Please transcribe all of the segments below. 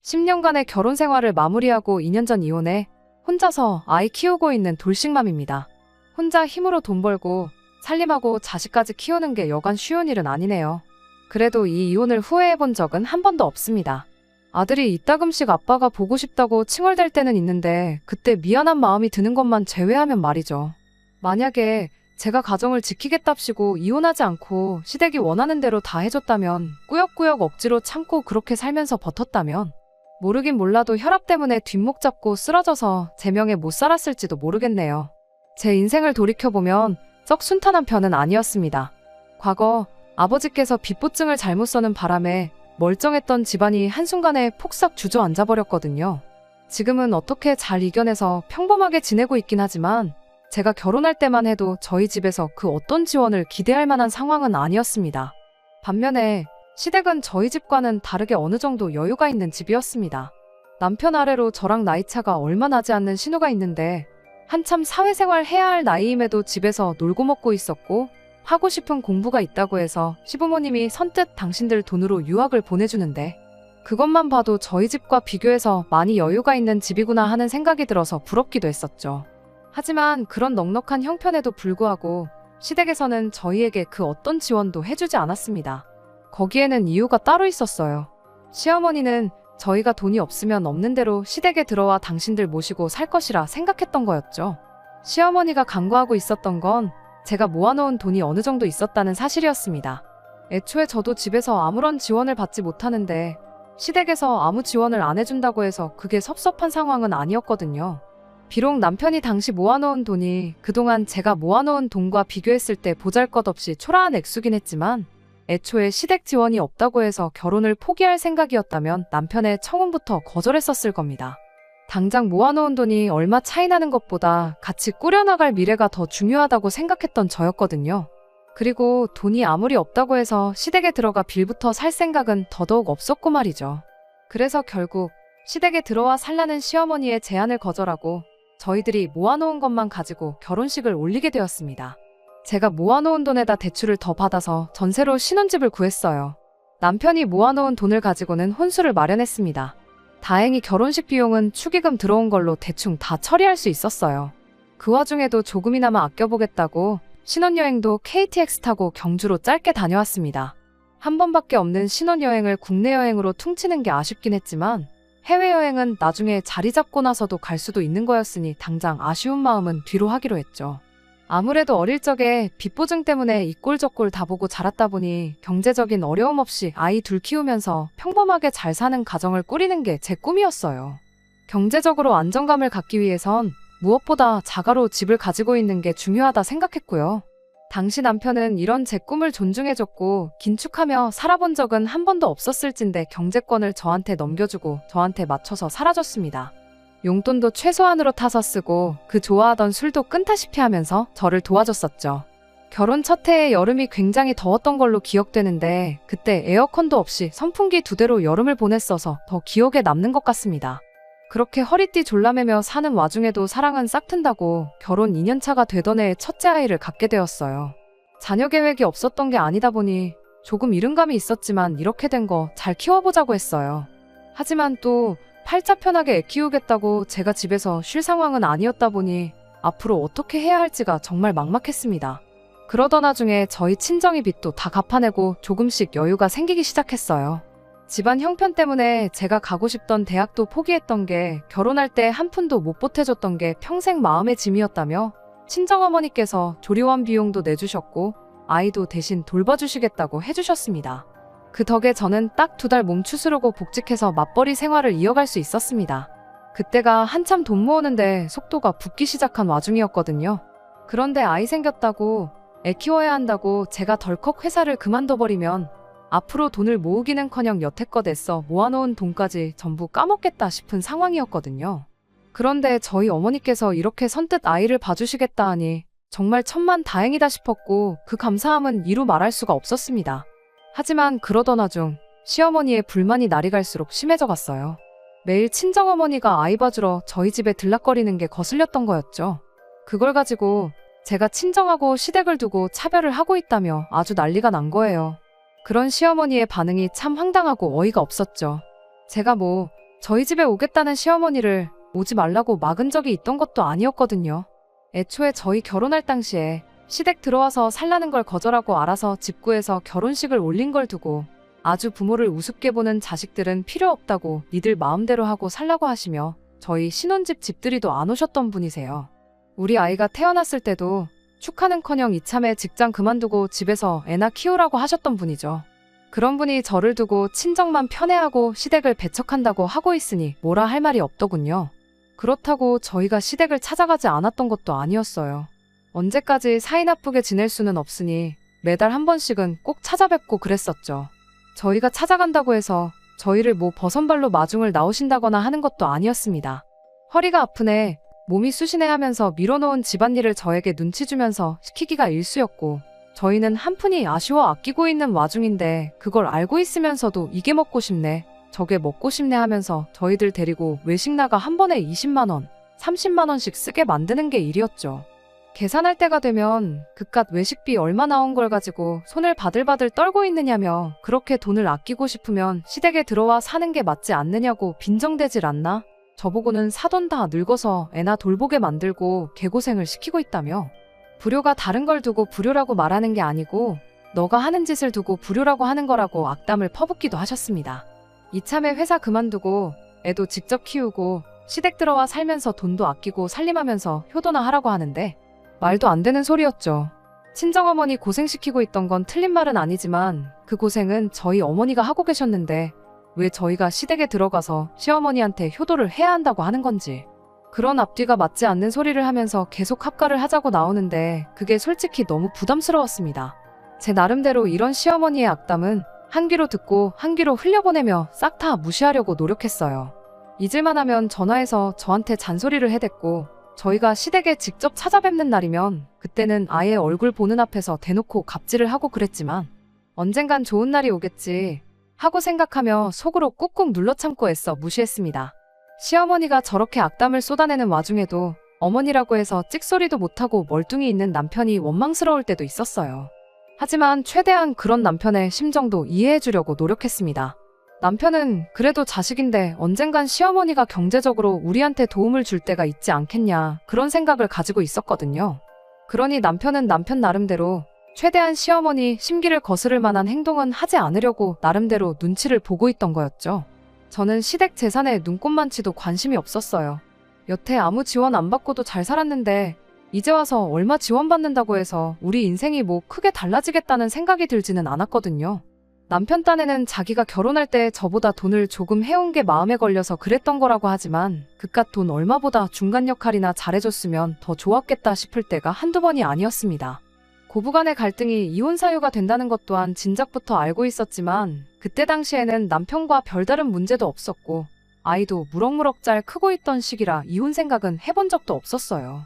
10년간의 결혼 생활을 마무리하고 2년 전 이혼해 혼자서 아이 키우고 있는 돌싱맘입니다. 혼자 힘으로 돈 벌고 살림하고 자식까지 키우는 게 여간 쉬운 일은 아니네요. 그래도 이 이혼을 후회해본 적은 한 번도 없습니다. 아들이 이따금씩 아빠가 보고 싶다고 칭얼댈 때는 있는데 그때 미안한 마음이 드는 것만 제외하면 말이죠. 만약에 제가 가정을 지키겠답시고 이혼하지 않고 시댁이 원하는 대로 다 해줬다면, 꾸역꾸역 억지로 참고 그렇게 살면서 버텼다면, 모르긴 몰라도 혈압 때문에 뒷목 잡고 쓰러져서 제 명에 못 살았을지도 모르겠네요. 제 인생을 돌이켜보면 썩 순탄한 편은 아니었습니다. 과거 아버지께서 빚보증을 잘못 써는 바람에 멀쩡했던 집안이 한순간에 폭삭 주저앉아버렸거든요. 지금은 어떻게 잘 이겨내서 평범하게 지내고 있긴 하지만 제가 결혼할 때만 해도 저희 집에서 그 어떤 지원을 기대할 만한 상황은 아니었습니다. 반면에 시댁은 저희 집과는 다르게 어느 정도 여유가 있는 집이었습니다. 남편 아래로 저랑 나이차가 얼마 나지 않는 신우가 있는데 한참 사회생활 해야 할 나이임에도 집에서 놀고 먹고 있었고 하고 싶은 공부가 있다고 해서 시부모님이 선뜻 당신들 돈으로 유학을 보내주는데 그것만 봐도 저희 집과 비교해서 많이 여유가 있는 집이구나 하는 생각이 들어서 부럽기도 했었죠. 하지만 그런 넉넉한 형편에도 불구하고 시댁에서는 저희에게 그 어떤 지원도 해주지 않았습니다. 거기에는 이유가 따로 있었어요. 시어머니는 저희가 돈이 없으면 없는 대로 시댁에 들어와 당신들 모시고 살 것이라 생각했던 거였죠. 시어머니가 간과하고 있었던 건 제가 모아놓은 돈이 어느 정도 있었다는 사실이었습니다. 애초에 저도 집에서 아무런 지원을 받지 못하는데 시댁에서 아무 지원을 안 해준다고 해서 그게 섭섭한 상황은 아니었거든요. 비록 남편이 당시 모아놓은 돈이 그동안 제가 모아놓은 돈과 비교했을 때 보잘것없이 초라한 액수긴 했지만 애초에 시댁 지원이 없다고 해서 결혼을 포기할 생각이었다면 남편의 청혼부터 거절했었을 겁니다. 당장 모아놓은 돈이 얼마 차이 나는 것보다 같이 꾸려나갈 미래가 더 중요하다고 생각했던 저였거든요. 그리고 돈이 아무리 없다고 해서 시댁에 들어가 빌부터 살 생각은 더더욱 없었고 말이죠. 그래서 결국 시댁에 들어와 살라는 시어머니의 제안을 거절하고 저희들이 모아놓은 것만 가지고 결혼식을 올리게 되었습니다. 제가 모아놓은 돈에다 대출을 더 받아서 전세로 신혼집을 구했어요. 남편이 모아놓은 돈을 가지고는 혼수를 마련했습니다. 다행히 결혼식 비용은 축의금 들어온 걸로 대충 다 처리할 수 있었어요. 그 와중에도 조금이나마 아껴보겠다고 신혼여행도 KTX 타고 경주로 짧게 다녀왔습니다. 한 번밖에 없는 신혼여행을 국내 여행으로 퉁치는 게 아쉽긴 했지만 해외여행은 나중에 자리 잡고 나서도 갈 수도 있는 거였으니 당장 아쉬운 마음은 뒤로 하기로 했죠. 아무래도 어릴 적에 빚보증 때문에 이 꼴 저 꼴 다 보고 자랐다 보니 경제적인 어려움 없이 아이 둘 키우면서 평범하게 잘 사는 가정을 꾸리는 게 제 꿈이었어요. 경제적으로 안정감을 갖기 위해선 무엇보다 자가로 집을 가지고 있는 게 중요하다 생각했고요. 당시 남편은 이런 제 꿈을 존중해줬고 긴축하며 살아본 적은 한 번도 없었을진데 경제권을 저한테 넘겨주고 저한테 맞춰서 살아줬습니다. 용돈도 최소한으로 타서 쓰고 그 좋아하던 술도 끊다시피 하면서 저를 도와줬었죠. 결혼 첫 해의 여름이 굉장히 더웠던 걸로 기억되는데 그때 에어컨도 없이 선풍기 2대로 여름을 보냈어서 더 기억에 남는 것 같습니다. 그렇게 허리띠 졸라매며 사는 와중에도 사랑은 싹튼다고 결혼 2년차가 되던 해에 첫째 아이를 갖게 되었어요. 자녀 계획이 없었던 게 아니다 보니 조금 이른감이 있었지만 이렇게 된 거 잘 키워보자고 했어요. 하지만 또 팔자 편하게 애 키우겠다고 제가 집에서 쉴 상황은 아니었다 보니 앞으로 어떻게 해야 할지가 정말 막막했습니다. 그러던 와중에 저희 친정이 빚도 다 갚아내고 조금씩 여유가 생기기 시작했어요. 집안 형편 때문에 제가 가고 싶던 대학도 포기했던 게 결혼할 때 한 푼도 못 보태줬던 게 평생 마음의 짐이었다며 친정어머니께서 조리원 비용도 내주셨고 아이도 대신 돌봐주시겠다고 해주셨습니다. 그 덕에 저는 딱 2달 몸 추스르고 복직해서 맞벌이 생활을 이어갈 수 있었습니다. 그때가 한참 돈 모으는데 속도가 붙기 시작한 와중이었거든요. 그런데 아이 생겼다고 애 키워야 한다고 제가 덜컥 회사를 그만둬버리면 앞으로 돈을 모으기는커녕 여태껏 애써 모아놓은 돈까지 전부 까먹겠다 싶은 상황이었거든요. 그런데 저희 어머니께서 이렇게 선뜻 아이를 봐주시겠다 하니 정말 천만다행이다 싶었고 그 감사함은 이루 말할 수가 없었습니다. 하지만 그러던 와중 시어머니의 불만이 날이 갈수록 심해져 갔어요. 매일 친정어머니가 아이 봐주러 저희 집에 들락거리는 게 거슬렸던 거였죠. 그걸 가지고 제가 친정하고 시댁을 두고 차별을 하고 있다며 아주 난리가 난 거예요. 그런 시어머니의 반응이 참 황당하고 어이가 없었죠. 제가 뭐 저희 집에 오겠다는 시어머니를 오지 말라고 막은 적이 있던 것도 아니었거든요. 애초에 저희 결혼할 당시에 시댁 들어와서 살라는 걸 거절하고 알아서 집 구해서 결혼식을 올린 걸 두고 아주 부모를 우습게 보는 자식들은 필요 없다고 니들 마음대로 하고 살라고 하시며 저희 신혼집 집들이도 안 오셨던 분이세요. 우리 아이가 태어났을 때도 축하는커녕 이참에 직장 그만두고 집에서 애나 키우라고 하셨던 분이죠. 그런 분이 저를 두고 친정만 편애하고 시댁을 배척한다고 하고 있으니 뭐라 할 말이 없더군요. 그렇다고 저희가 시댁을 찾아가지 않았던 것도 아니었어요. 언제까지 사이 나쁘게 지낼 수는 없으니 매달 한 번씩은 꼭 찾아뵙고 그랬었죠. 저희가 찾아간다고 해서 저희를 뭐 버선발로 마중을 나오신다거나 하는 것도 아니었습니다. 허리가 아프네, 몸이 쑤시네 하면서 밀어놓은 집안일을 저에게 눈치 주면서 시키기가 일쑤였고 저희는 한푼이 아쉬워 아끼고 있는 와중인데 그걸 알고 있으면서도 이게 먹고 싶네, 저게 먹고 싶네 하면서 저희들 데리고 외식 나가 한 번에 20만 원, 30만 원씩 쓰게 만드는 게 일이었죠. 계산할 때가 되면 그깟 외식비 얼마 나온 걸 가지고 손을 바들바들 떨고 있느냐며 그렇게 돈을 아끼고 싶으면 시댁에 들어와 사는 게 맞지 않느냐고 빈정대질 않나? 저보고는 사돈 다 늙어서 애나 돌보게 만들고 개고생을 시키고 있다며. 불효가 다른 걸 두고 불효라고 말하는 게 아니고 너가 하는 짓을 두고 불효라고 하는 거라고 악담을 퍼붓기도 하셨습니다. 이참에 회사 그만두고 애도 직접 키우고 시댁 들어와 살면서 돈도 아끼고 살림하면서 효도나 하라고 하는데 말도 안 되는 소리였죠. 친정어머니 고생시키고 있던 건 틀린 말은 아니지만 그 고생은 저희 어머니가 하고 계셨는데 왜 저희가 시댁에 들어가서 시어머니한테 효도를 해야 한다고 하는 건지. 그런 앞뒤가 맞지 않는 소리를 하면서 계속 합가를 하자고 나오는데 그게 솔직히 너무 부담스러웠습니다. 제 나름대로 이런 시어머니의 악담은 한 귀로 듣고 한 귀로 흘려보내며 싹 다 무시하려고 노력했어요. 잊을만 하면 전화해서 저한테 잔소리를 해댔고 저희가 시댁에 직접 찾아뵙는 날이면 그때는 아예 얼굴 보는 앞에서 대놓고 갑질을 하고 그랬지만 언젠간 좋은 날이 오겠지 하고 생각하며 속으로 꾹꾹 눌러 참고 애써 무시했습니다. 시어머니가 저렇게 악담을 쏟아내는 와중에도 어머니라고 해서 찍소리도 못하고 멀뚱히 있는 남편이 원망스러울 때도 있었어요. 하지만 최대한 그런 남편의 심정도 이해해주려고 노력했습니다. 남편은 그래도 자식인데 언젠간 시어머니가 경제적으로 우리한테 도움을 줄 때가 있지 않겠냐 그런 생각을 가지고 있었거든요. 그러니 남편은 남편 나름대로 최대한 시어머니 심기를 거스를 만한 행동은 하지 않으려고 나름대로 눈치를 보고 있던 거였죠. 저는 시댁 재산에 눈꼽만치도 관심이 없었어요. 여태 아무 지원 안 받고도 잘 살았는데 이제 와서 얼마 지원받는다고 해서 우리 인생이 뭐 크게 달라지겠다는 생각이 들지는 않았거든요. 남편 딴에는 자기가 결혼할 때 저보다 돈을 조금 해온 게 마음에 걸려서 그랬던 거라고 하지만 그깟 돈 얼마보다 중간 역할이나 잘해줬으면 더 좋았겠다 싶을 때가 한두 번이 아니었습니다. 고부간의 갈등이 이혼 사유가 된다는 것 또한 진작부터 알고 있었지만 그때 당시에는 남편과 별다른 문제도 없었고 아이도 무럭무럭 잘 크고 있던 시기라 이혼 생각은 해본 적도 없었어요.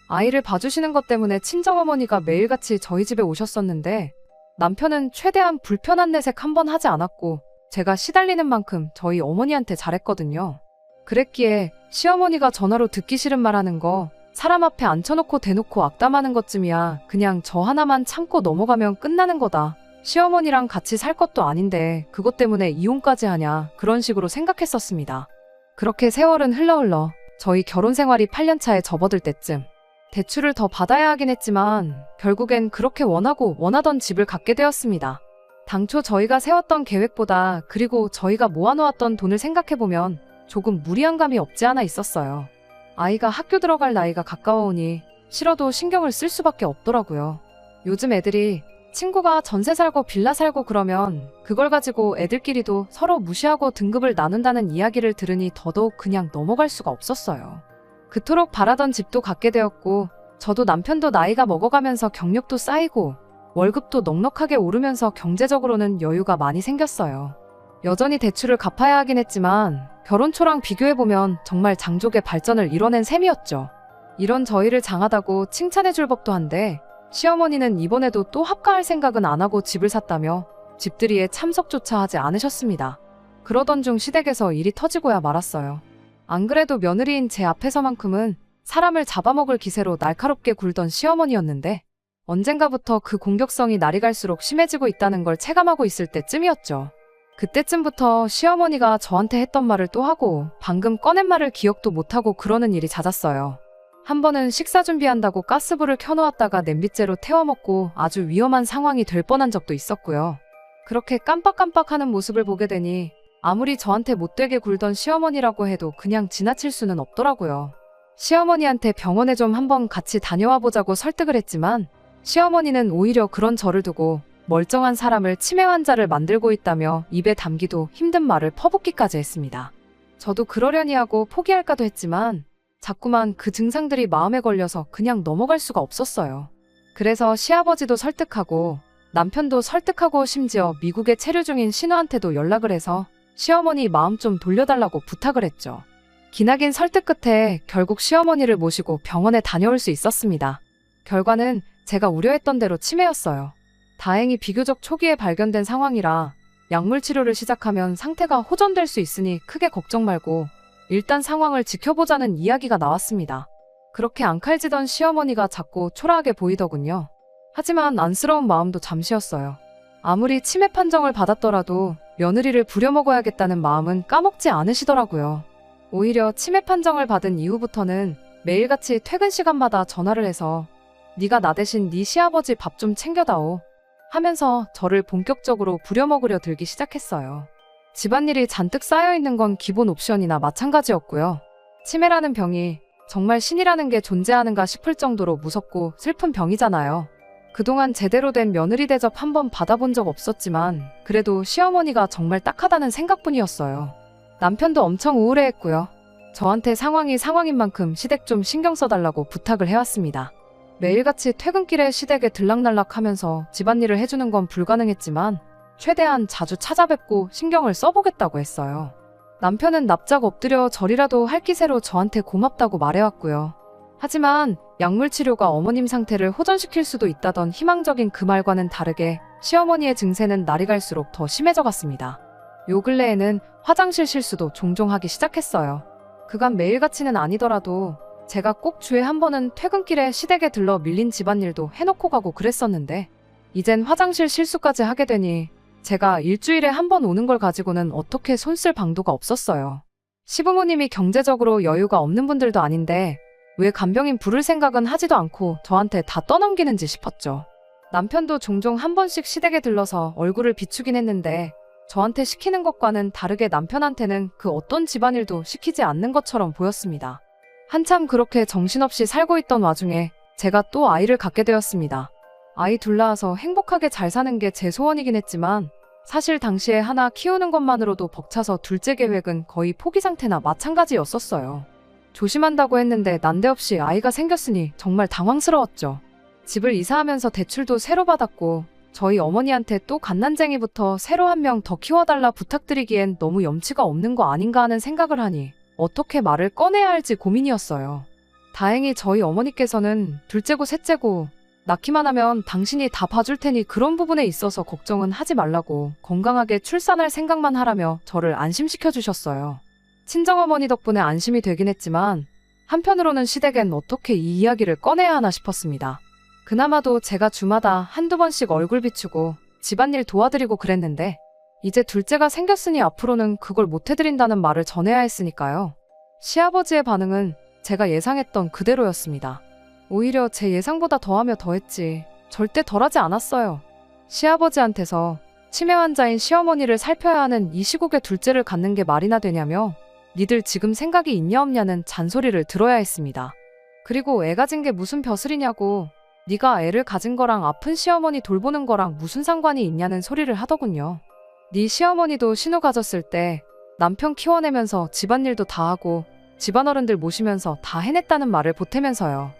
아이를 봐주시는 것 때문에 친정어머니가 매일같이 저희 집에 오셨었는데 남편은 최대한 불편한 내색 한 번 하지 않았고 제가 시달리는 만큼 저희 어머니한테 잘했거든요. 그랬기에 시어머니가 전화로 듣기 싫은 말 하는 거 사람 앞에 앉혀놓고 대놓고 악담하는 것쯤이야 그냥 저 하나만 참고 넘어가면 끝나는 거다. 시어머니랑 같이 살 것도 아닌데 그것 때문에 이혼까지 하냐 그런 식으로 생각했었습니다. 그렇게 세월은 흘러 저희 결혼 생활이 8년 차에 접어들 때쯤 대출을 더 받아야 하긴 했지만 결국엔 그렇게 원하던 집을 갖게 되었습니다. 당초 저희가 세웠던 계획보다 그리고 저희가 모아놓았던 돈을 생각해보면 조금 무리한 감이 없지 않아 있었어요. 아이가 학교 들어갈 나이가 가까워오니 싫어도 신경을 쓸 수밖에 없더라고요. 요즘 애들이 친구가 전세 살고 빌라 살고 그러면 그걸 가지고 애들끼리도 서로 무시하고 등급을 나눈다는 이야기를 들으니 더더욱 그냥 넘어갈 수가 없었어요. 그토록 바라던 집도 갖게 되었고 저도 남편도 나이가 먹어가면서 경력도 쌓이고 월급도 넉넉하게 오르면서 경제적으로는 여유가 많이 생겼어요. 여전히 대출을 갚아야 하긴 했지만 결혼 초랑 비교해보면 정말 장족의 발전을 이뤄낸 셈이었죠. 이런 저희를 장하다고 칭찬해줄 법도 한데 시어머니는 이번에도 또 합가할 생각은 안 하고 집을 샀다며 집들이에 참석조차 하지 않으셨습니다. 그러던 중 시댁에서 일이 터지고야 말았어요. 안 그래도 며느리인 제 앞에서만큼은 사람을 잡아먹을 기세로 날카롭게 굴던 시어머니였는데 언젠가부터 그 공격성이 날이 갈수록 심해지고 있다는 걸 체감하고 있을 때쯤이었죠. 그때쯤부터 시어머니가 저한테 했던 말을 또 하고 방금 꺼낸 말을 기억도 못하고 그러는 일이 잦았어요. 한 번은 식사 준비한다고 가스불을 켜놓았다가 냄비째로 태워먹고 아주 위험한 상황이 될 뻔한 적도 있었고요. 그렇게 깜빡깜빡하는 모습을 보게 되니 아무리 저한테 못되게 굴던 시어머니라고 해도 그냥 지나칠 수는 없더라고요. 시어머니한테 병원에 좀 한번 같이 다녀와 보자고 설득을 했지만 시어머니는 오히려 그런 저를 두고 멀쩡한 사람을 치매 환자를 만들고 있다며 입에 담기도 힘든 말을 퍼붓기까지 했습니다. 저도 그러려니 하고 포기할까도 했지만 자꾸만 그 증상들이 마음에 걸려서 그냥 넘어갈 수가 없었어요. 그래서 시아버지도 설득하고 남편도 설득하고 심지어 미국에 체류 중인 신우한테도 연락을 해서 시어머니 마음 좀 돌려달라고 부탁을 했죠. 기나긴 설득 끝에 결국 시어머니를 모시고 병원에 다녀올 수 있었습니다. 결과는 제가 우려했던 대로 치매였어요. 다행히 비교적 초기에 발견된 상황이라 약물 치료를 시작하면 상태가 호전될 수 있으니 크게 걱정 말고 일단 상황을 지켜보자는 이야기가 나왔습니다. 그렇게 앙칼지던 시어머니가 자꾸 초라하게 보이더군요. 하지만 안쓰러운 마음도 잠시였어요. 아무리 치매 판정을 받았더라도 며느리를 부려먹어야겠다는 마음은 까먹지 않으시더라고요. 오히려 치매 판정을 받은 이후부터는 매일같이 퇴근 시간마다 전화를 해서 네가 나 대신 네 시아버지 밥 좀 챙겨다오 하면서 저를 본격적으로 부려먹으려 들기 시작했어요. 집안일이 잔뜩 쌓여있는 건 기본 옵션이나 마찬가지였고요. 치매라는 병이 정말 신이라는 게 존재하는가 싶을 정도로 무섭고 슬픈 병이잖아요. 그동안 제대로 된 며느리 대접 한 번 받아본 적 없었지만 그래도 시어머니가 정말 딱하다는 생각뿐이었어요. 남편도 엄청 우울해했고요. 저한테 상황이 상황인 만큼 시댁 좀 신경 써달라고 부탁을 해왔습니다. 매일같이 퇴근길에 시댁에 들락날락하면서 집안일을 해주는 건 불가능했지만 최대한 자주 찾아뵙고 신경을 써보겠다고 했어요. 남편은 납작 엎드려 절이라도 할 기세로 저한테 고맙다고 말해왔고요. 하지만 약물 치료가 어머님 상태를 호전시킬 수도 있다던 희망적인 그 말과는 다르게 시어머니의 증세는 날이 갈수록 더 심해져 갔습니다. 요 근래에는 화장실 실수도 종종 하기 시작했어요. 그간 매일같이는 아니더라도 제가 꼭 주에 한 번은 퇴근길에 시댁에 들러 밀린 집안일도 해놓고 가고 그랬었는데 이젠 화장실 실수까지 하게 되니 제가 일주일에 한 번 오는 걸 가지고는 어떻게 손쓸 방도가 없었어요. 시부모님이 경제적으로 여유가 없는 분들도 아닌데 왜 간병인 부를 생각은 하지도 않고 저한테 다 떠넘기는지 싶었죠. 남편도 종종 한 번씩 시댁에 들러서 얼굴을 비추긴 했는데 저한테 시키는 것과는 다르게 남편한테는 그 어떤 집안일도 시키지 않는 것처럼 보였습니다. 한참 그렇게 정신없이 살고 있던 와중에 제가 또 아이를 갖게 되었습니다. 아이 둘 낳아서 행복하게 잘 사는 게 제 소원이긴 했지만 사실 당시에 하나 키우는 것만으로도 벅차서 둘째 계획은 거의 포기 상태나 마찬가지였었어요. 조심한다고 했는데 난데없이 아이가 생겼으니 정말 당황스러웠죠. 집을 이사하면서 대출도 새로 받았고 저희 어머니한테 또 갓난쟁이부터 새로 한 명 더 키워달라 부탁드리기엔 너무 염치가 없는 거 아닌가 하는 생각을 하니 어떻게 말을 꺼내야 할지 고민이었어요. 다행히 저희 어머니께서는 둘째고 셋째고 낳기만 하면 당신이 다 봐줄 테니 그런 부분에 있어서 걱정은 하지 말라고 건강하게 출산할 생각만 하라며 저를 안심시켜 주셨어요. 친정어머니 덕분에 안심이 되긴 했지만 한편으로는 시댁엔 어떻게 이 이야기를 꺼내야 하나 싶었습니다. 그나마도 제가 주마다 한두 번씩 얼굴 비추고 집안일 도와드리고 그랬는데 이제 둘째가 생겼으니 앞으로는 그걸 못해드린다는 말을 전해야 했으니까요. 시아버지의 반응은 제가 예상했던 그대로였습니다. 오히려 제 예상보다 더하며 더했지 절대 덜하지 않았어요. 시아버지한테서 치매 환자인 시어머니를 살펴야 하는 이 시국에 둘째를 갖는 게 말이나 되냐며 니들 지금 생각이 있냐 없냐는 잔소리를 들어야 했습니다. 그리고 애 가진 게 무슨 벼슬이냐고 네가 애를 가진 거랑 아픈 시어머니 돌보는 거랑 무슨 상관이 있냐는 소리를 하더군요. 네 시어머니도 신우 가졌을 때 남편 키워내면서 집안일도 다 하고 집안어른들 모시면서 다 해냈다는 말을 보태면서요.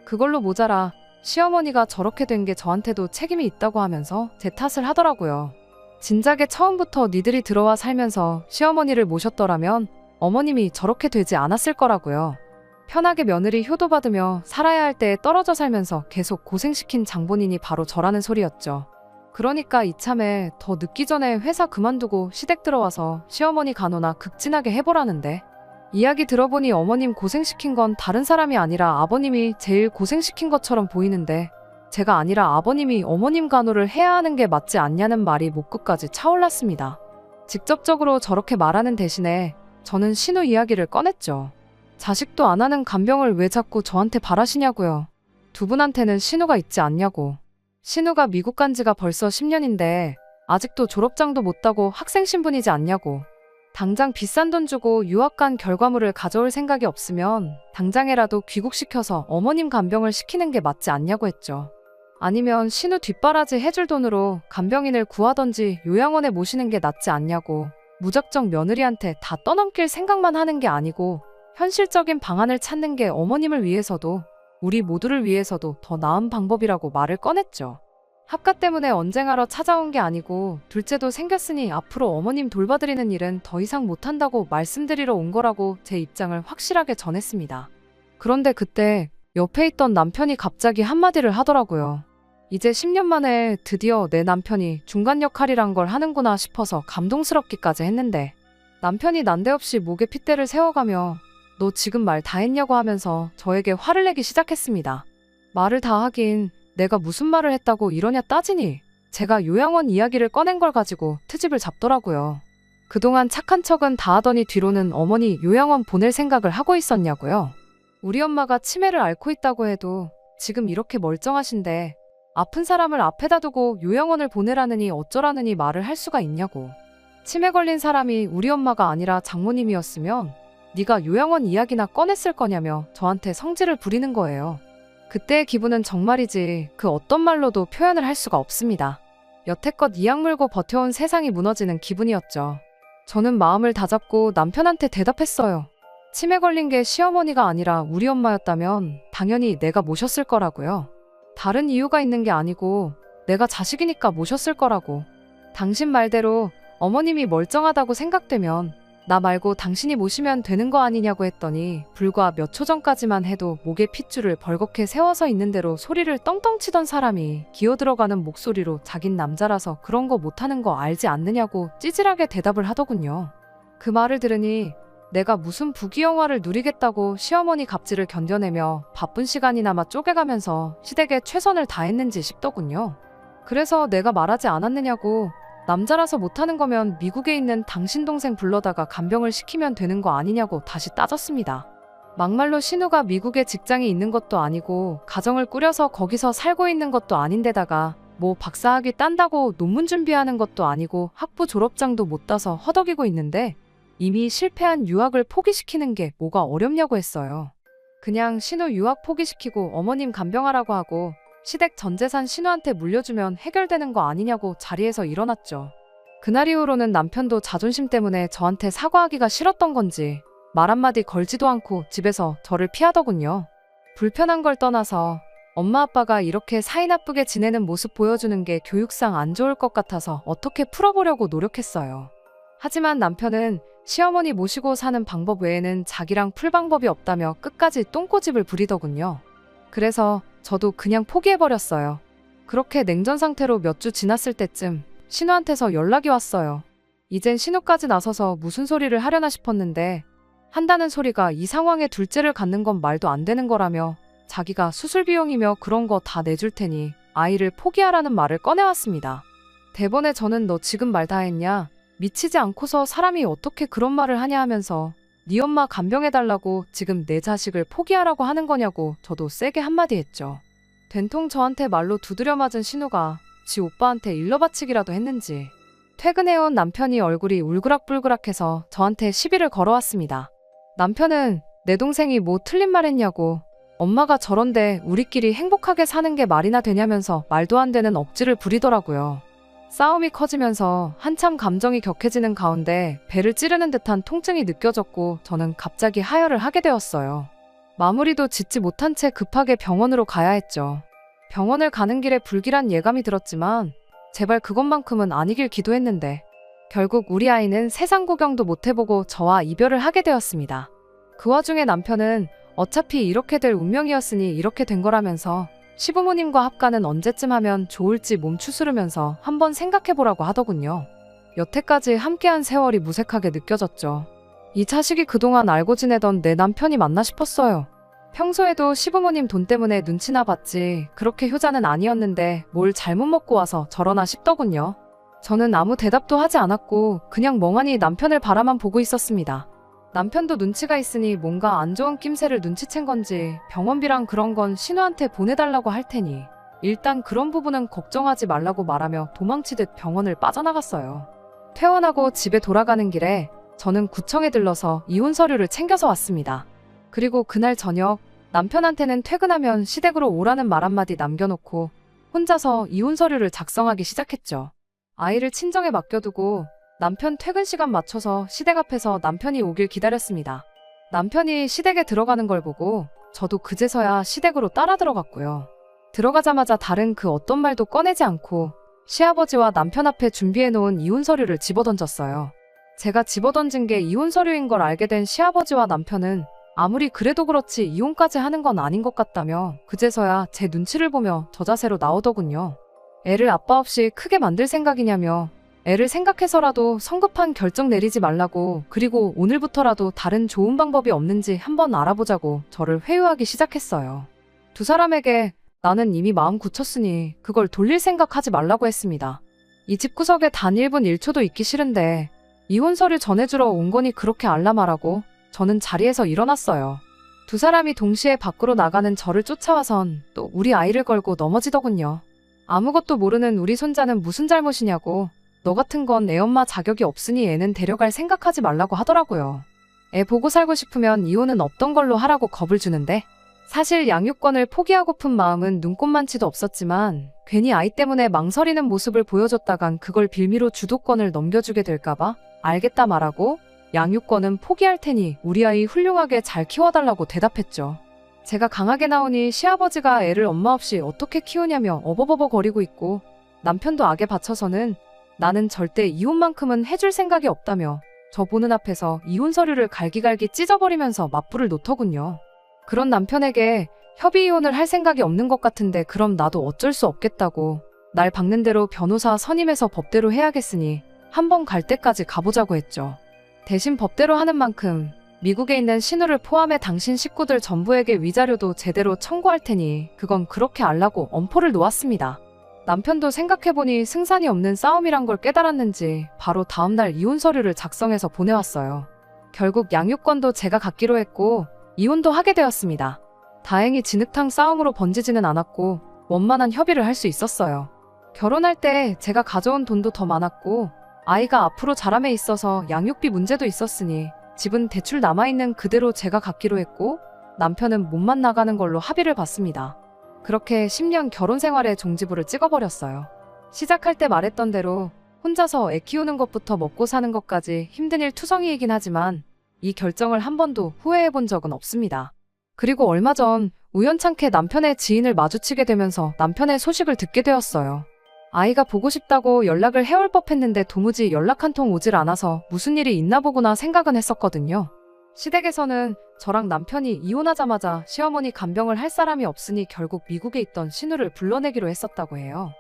그걸로 모자라 시어머니가 저렇게 된 게 저한테도 책임이 있다고 하면서 제 탓을 하더라고요. 진작에 처음부터 니들이 들어와 살면서 시어머니를 모셨더라면 어머님이 저렇게 되지 않았을 거라고요. 편하게 며느리 효도받으며 살아야 할 때에 떨어져 살면서 계속 고생시킨 장본인이 바로 저라는 소리였죠. 그러니까 이참에 더 늦기 전에 회사 그만두고 시댁 들어와서 시어머니 간호나 극진하게 해보라는데 이야기 들어보니 어머님 고생시킨 건 다른 사람이 아니라 아버님이 제일 고생시킨 것처럼 보이는데 제가 아니라 아버님이 어머님 간호를 해야 하는 게 맞지 않냐는 말이 목끝까지 차올랐습니다. 직접적으로 저렇게 말하는 대신에 저는 신우 이야기를 꺼냈죠. 자식도 안 하는 간병을 왜 자꾸 저한테 바라시냐고요. 두 분한테는 신우가 있지 않냐고. 신우가 미국 간 지가 벌써 10년인데 아직도 졸업장도 못 따고 학생 신분이지 않냐고. 당장 비싼 돈 주고 유학 간 결과물을 가져올 생각이 없으면 당장에라도 귀국시켜서 어머님 간병을 시키는 게 맞지 않냐고 했죠. 아니면 신우 뒷바라지 해줄 돈으로 간병인을 구하던지 요양원에 모시는 게 낫지 않냐고. 무작정 며느리한테 다 떠넘길 생각만 하는 게 아니고 현실적인 방안을 찾는 게 어머님을 위해서도 우리 모두를 위해서도 더 나은 방법이라고 말을 꺼냈죠. 합가 때문에 언쟁하러 찾아온 게 아니고 둘째도 생겼으니 앞으로 어머님 돌봐드리는 일은 더 이상 못한다고 말씀드리러 온 거라고 제 입장을 확실하게 전했습니다. 그런데 그때 옆에 있던 남편이 갑자기 한마디를 하더라고요. 이제 10년 만에 드디어 내 남편이 중간 역할이란 걸 하는구나 싶어서 감동스럽기까지 했는데 남편이 난데없이 목에 핏대를 세워가며 너 지금 말 다 했냐고 하면서 저에게 화를 내기 시작했습니다. 말을 다 하긴 내가 무슨 말을 했다고 이러냐 따지니 제가 요양원 이야기를 꺼낸 걸 가지고 트집을 잡더라고요. 그동안 착한 척은 다 하더니 뒤로는 어머니 요양원 보낼 생각을 하고 있었냐고요. 우리 엄마가 치매를 앓고 있다고 해도 지금 이렇게 멀쩡하신데 아픈 사람을 앞에다 두고 요양원을 보내라느니 어쩌라느니 말을 할 수가 있냐고. 치매 걸린 사람이 우리 엄마가 아니라 장모님이었으면 네가 요양원 이야기나 꺼냈을 거냐며 저한테 성질을 부리는 거예요. 그때의 기분은 정말이지 그 어떤 말로도 표현을 할 수가 없습니다. 여태껏 이악 물고 버텨온 세상이 무너지는 기분이었죠. 저는 마음을 다잡고 남편한테 대답했어요. 치매 걸린 게 시어머니가 아니라 우리 엄마였다면 당연히 내가 모셨을 거라고요. 다른 이유가 있는 게 아니고 내가 자식이니까 모셨을 거라고. 당신 말대로 어머님이 멀쩡하다고 생각되면 나 말고 당신이 모시면 되는 거 아니냐고 했더니 불과 몇 초 전까지만 해도 목에 핏줄을 벌겋게 세워서 있는 대로 소리를 떵떵 치던 사람이 기어들어가는 목소리로 자긴 남자라서 그런 거 못하는 거 알지 않느냐고 찌질하게 대답을 하더군요. 그 말을 들으니 내가 무슨 부귀영화를 누리겠다고 시어머니 갑질을 견뎌내며 바쁜 시간이나마 쪼개가면서 시댁에 최선을 다했는지 싶더군요. 그래서 내가 말하지 않았느냐고 남자라서 못하는 거면 미국에 있는 당신 동생 불러다가 간병을 시키면 되는 거 아니냐고 다시 따졌습니다. 막말로 신우가 미국에 직장이 있는 것도 아니고 가정을 꾸려서 거기서 살고 있는 것도 아닌데다가 뭐 박사학위 딴다고 논문 준비하는 것도 아니고 학부 졸업장도 못 따서 허덕이고 있는데 이미 실패한 유학을 포기시키는 게 뭐가 어렵냐고 했어요. 그냥 신우 유학 포기시키고 어머님 간병하라고 하고 시댁 전 재산 신우한테 물려주면 해결되는 거 아니냐고 자리에서 일어났죠. 그날 이후로는 남편도 자존심 때문에 저한테 사과하기가 싫었던 건지 말 한마디 걸지도 않고 집에서 저를 피하더군요. 불편한 걸 떠나서 엄마 아빠가 이렇게 사이 나쁘게 지내는 모습 보여주는 게 교육상 안 좋을 것 같아서 어떻게 풀어보려고 노력했어요. 하지만 남편은 시어머니 모시고 사는 방법 외에는 자기랑 풀 방법이 없다며 끝까지 똥꼬집을 부리더군요. 그래서 저도 그냥 포기해버렸어요. 그렇게 냉전 상태로 몇 주 지났을 때쯤 신우한테서 연락이 왔어요. 이젠 신우까지 나서서 무슨 소리를 하려나 싶었는데 한다는 소리가 이 상황에 둘째를 갖는 건 말도 안 되는 거라며 자기가 수술 비용이며 그런 거 다 내줄 테니 아이를 포기하라는 말을 꺼내왔습니다. 대번에 저는 너 지금 말 다 했냐? 미치지 않고서 사람이 어떻게 그런 말을 하냐 하면서 네 엄마 간병해달라고 지금 내 자식을 포기하라고 하는 거냐고 저도 세게 한마디 했죠. 된통 저한테 말로 두드려 맞은 신우가 지 오빠한테 일러바치기라도 했는지 퇴근해온 남편이 얼굴이 울그락불그락해서 저한테 시비를 걸어왔습니다. 남편은 내 동생이 뭐 틀린 말 했냐고 엄마가 저런데 우리끼리 행복하게 사는 게 말이나 되냐면서 말도 안 되는 억지를 부리더라고요. 싸움이 커지면서 한참 감정이 격해지는 가운데 배를 찌르는 듯한 통증이 느껴졌고 저는 갑자기 하혈을 하게 되었어요. 마무리도 짓지 못한 채 급하게 병원으로 가야 했죠. 병원을 가는 길에 불길한 예감이 들었지만 제발 그것만큼은 아니길 기도했는데 결국 우리 아이는 세상 구경도 못 해보고 저와 이별을 하게 되었습니다. 그 와중에 남편은 어차피 이렇게 될 운명이었으니 이렇게 된 거라면서 시부모님과 합가는 언제쯤 하면 좋을지 몸 추스르면서 한번 생각해보라고 하더군요. 여태까지 함께한 세월이 무색하게 느껴졌죠. 이 자식이 그동안 알고 지내던 내 남편이 맞나 싶었어요. 평소에도 시부모님 돈 때문에 눈치나 봤지 그렇게 효자는 아니었는데 뭘 잘못 먹고 와서 저러나 싶더군요. 저는 아무 대답도 하지 않았고 그냥 멍하니 남편을 바라만 보고 있었습니다. 남편도 눈치가 있으니 뭔가 안 좋은 낌새를 눈치챈 건지 병원비랑 그런 건 신우한테 보내달라고 할 테니 일단 그런 부분은 걱정하지 말라고 말하며 도망치듯 병원을 빠져나갔어요. 퇴원하고 집에 돌아가는 길에 저는 구청에 들러서 이혼 서류를 챙겨서 왔습니다. 그리고 그날 저녁 남편한테는 퇴근하면 시댁으로 오라는 말 한마디 남겨놓고 혼자서 이혼 서류를 작성하기 시작했죠. 아이를 친정에 맡겨두고 남편 퇴근 시간 맞춰서 시댁 앞에서 남편이 오길 기다렸습니다. 남편이 시댁에 들어가는 걸 보고 저도 그제서야 시댁으로 따라 들어갔고요. 들어가자마자 다른 그 어떤 말도 꺼내지 않고 시아버지와 남편 앞에 준비해놓은 이혼 서류를 집어던졌어요. 제가 집어던진 게 이혼 서류인 걸 알게 된 시아버지와 남편은 아무리 그래도 그렇지 이혼까지 하는 건 아닌 것 같다며 그제서야 제 눈치를 보며 저 자세로 나오더군요. 애를 아빠 없이 크게 만들 생각이냐며 애를 생각해서라도 성급한 결정 내리지 말라고 그리고 오늘부터라도 다른 좋은 방법이 없는지 한번 알아보자고 저를 회유하기 시작했어요. 두 사람에게 나는 이미 마음 굳혔으니 그걸 돌릴 생각하지 말라고 했습니다. 이 집구석에 단 1분 1초도 있기 싫은데 이혼 서류 전해주러 온 거니 그렇게 알라말하고 저는 자리에서 일어났어요. 두 사람이 동시에 밖으로 나가는 저를 쫓아와선 또 우리 아이를 걸고 넘어지더군요. 아무것도 모르는 우리 손자는 무슨 잘못이냐고 너 같은 건 애 엄마 자격이 없으니 애는 데려갈 생각하지 말라고 하더라고요. 애 보고 살고 싶으면 이혼은 없던 걸로 하라고 겁을 주는데 사실 양육권을 포기하고픈 마음은 눈꼽만치도 없었지만 괜히 아이 때문에 망설이는 모습을 보여줬다간 그걸 빌미로 주도권을 넘겨주게 될까봐 알겠다 말하고 양육권은 포기할 테니 우리 아이 훌륭하게 잘 키워달라고 대답했죠. 제가 강하게 나오니 시아버지가 애를 엄마 없이 어떻게 키우냐며 어버버버거리고 있고 남편도 악에 받쳐서는 나는 절대 이혼만큼은 해줄 생각이 없다며 저 보는 앞에서 이혼 서류를 갈기갈기 찢어버리면서 맞불을 놓더군요. 그런 남편에게 협의 이혼을 할 생각이 없는 것 같은데 그럼 나도 어쩔 수 없겠다고 날 박는 대로 변호사 선임해서 법대로 해야겠으니 한번 갈 때까지 가보자고 했죠. 대신 법대로 하는 만큼 미국에 있는 신우를 포함해 당신 식구들 전부에게 위자료도 제대로 청구할 테니 그건 그렇게 알라고 엄포를 놓았습니다. 남편도 생각해보니 승산이 없는 싸움이란 걸 깨달았는지 바로 다음날 이혼 서류를 작성해서 보내왔어요. 결국 양육권도 제가 갖기로 했고 이혼도 하게 되었습니다. 다행히 진흙탕 싸움으로 번지지는 않았고 원만한 협의를 할 수 있었어요. 결혼할 때 제가 가져온 돈도 더 많았고 아이가 앞으로 자람에 있어서 양육비 문제도 있었으니 집은 대출 남아있는 그대로 제가 갖기로 했고 남편은 몸만 나가는 걸로 합의를 봤습니다. 그렇게 10년 결혼 생활에 종지부를 찍어버렸어요. 시작할 때 말했던 대로 혼자서 애 키우는 것부터 먹고 사는 것까지 힘든 일 투성이이긴 하지만 이 결정을 한 번도 후회해본 적은 없습니다. 그리고 얼마 전 우연찮게 남편의 지인을 마주치게 되면서 남편의 소식을 듣게 되었어요. 아이가 보고 싶다고 연락을 해올 법했는데 도무지 연락 한 통 오질 않아서 무슨 일이 있나 보구나 생각은 했었거든요. 시댁에서는 저랑 남편이 이혼하자마자 시어머니 간병을 할 사람이 없으니 결국 미국에 있던 신우를 불러내기로 했었다고 해요.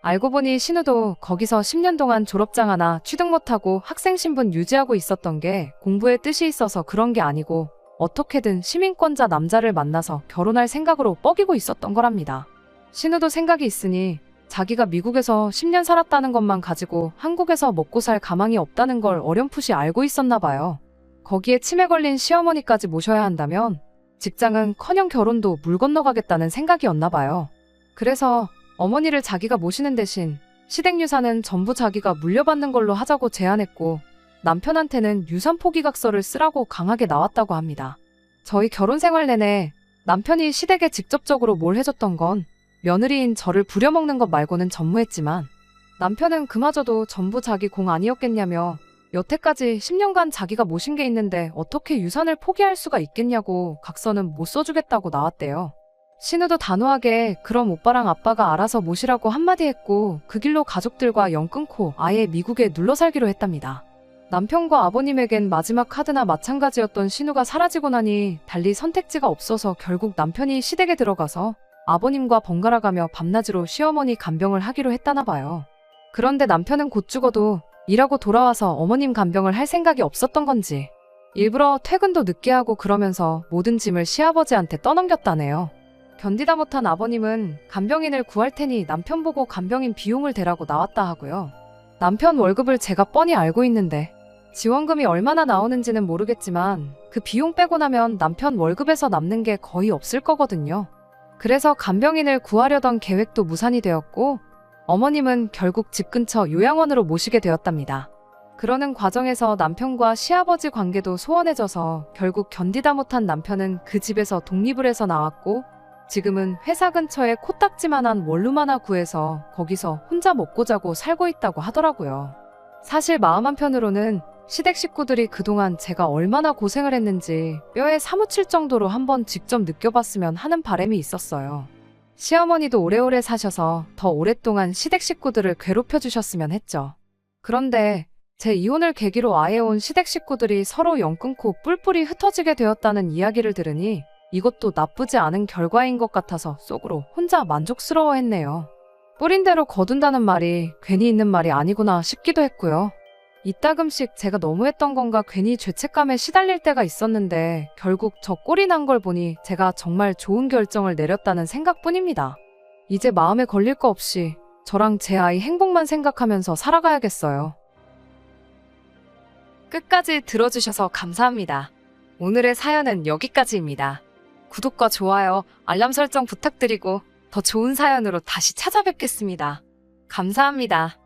알고 보니 신우도 거기서 10년 동안 졸업장 하나 취득 못하고 학생 신분 유지하고 있었던 게 공부에 뜻이 있어서 그런 게 아니고 어떻게든 시민권자 남자를 만나서 결혼할 생각으로 뻐기고 있었던 거랍니다. 신우도 생각이 있으니 자기가 미국에서 10년 살았다는 것만 가지고 한국에서 먹고 살 가망이 없다는 걸 어렴풋이 알고 있었나 봐요. 거기에 치매 걸린 시어머니까지 모셔야 한다면 직장은커녕 결혼도 물 건너가겠다는 생각이었나 봐요. 그래서 어머니를 자기가 모시는 대신 시댁 유산은 전부 자기가 물려받는 걸로 하자고 제안했고 남편한테는 유산 포기각서를 쓰라고 강하게 나왔다고 합니다. 저희 결혼 생활 내내 남편이 시댁에 직접적으로 뭘 해줬던 건 며느리인 저를 부려먹는 것 말고는 전무했지만 남편은 그마저도 전부 자기 공 아니었겠냐며 여태까지 10년간 자기가 모신 게 있는데 어떻게 유산을 포기할 수가 있겠냐고 각서는 못 써주겠다고 나왔대요. 신우도 단호하게 그럼 오빠랑 아빠가 알아서 모시라고 한마디 했고 그 길로 가족들과 연 끊고 아예 미국에 눌러 살기로 했답니다. 남편과 아버님에겐 마지막 카드나 마찬가지였던 신우가 사라지고 나니 달리 선택지가 없어서 결국 남편이 시댁에 들어가서 아버님과 번갈아가며 밤낮으로 시어머니 간병을 하기로 했다나 봐요. 그런데 남편은 곧 죽어도 일하고 돌아와서 어머님 간병을 할 생각이 없었던 건지 일부러 퇴근도 늦게 하고 그러면서 모든 짐을 시아버지한테 떠넘겼다네요. 견디다 못한 아버님은 간병인을 구할 테니 남편 보고 간병인 비용을 대라고 나왔다 하고요. 남편 월급을 제가 뻔히 알고 있는데 지원금이 얼마나 나오는지는 모르겠지만 그 비용 빼고 나면 남편 월급에서 남는 게 거의 없을 거거든요. 그래서 간병인을 구하려던 계획도 무산이 되었고 어머님은 결국 집 근처 요양원으로 모시게 되었답니다. 그러는 과정에서 남편과 시아버지 관계도 소원해져서 결국 견디다 못한 남편은 그 집에서 독립을 해서 나왔고 지금은 회사 근처에 코딱지만한 원룸 하나 구해서 거기서 혼자 먹고 자고 살고 있다고 하더라고요. 사실 마음 한편으로는 시댁 식구들이 그동안 제가 얼마나 고생을 했는지 뼈에 사무칠 정도로 한번 직접 느껴봤으면 하는 바람이 있었어요. 시어머니도 오래오래 사셔서 더 오랫동안 시댁 식구들을 괴롭혀 주셨으면 했죠. 그런데 제 이혼을 계기로 아예 온 시댁 식구들이 서로 연 끊고 뿔뿔이 흩어지게 되었다는 이야기를 들으니 이것도 나쁘지 않은 결과인 것 같아서 속으로 혼자 만족스러워했네요. 뿌린 대로 거둔다는 말이 괜히 있는 말이 아니구나 싶기도 했고요. 이따금씩 제가 너무했던 건가 괜히 죄책감에 시달릴 때가 있었는데 결국 저 꼴이 난 걸 보니 제가 정말 좋은 결정을 내렸다는 생각뿐입니다. 이제 마음에 걸릴 거 없이 저랑 제 아이 행복만 생각하면서 살아가야겠어요. 끝까지 들어주셔서 감사합니다. 오늘의 사연은 여기까지입니다. 구독과 좋아요, 알람 설정 부탁드리고 더 좋은 사연으로 다시 찾아뵙겠습니다. 감사합니다.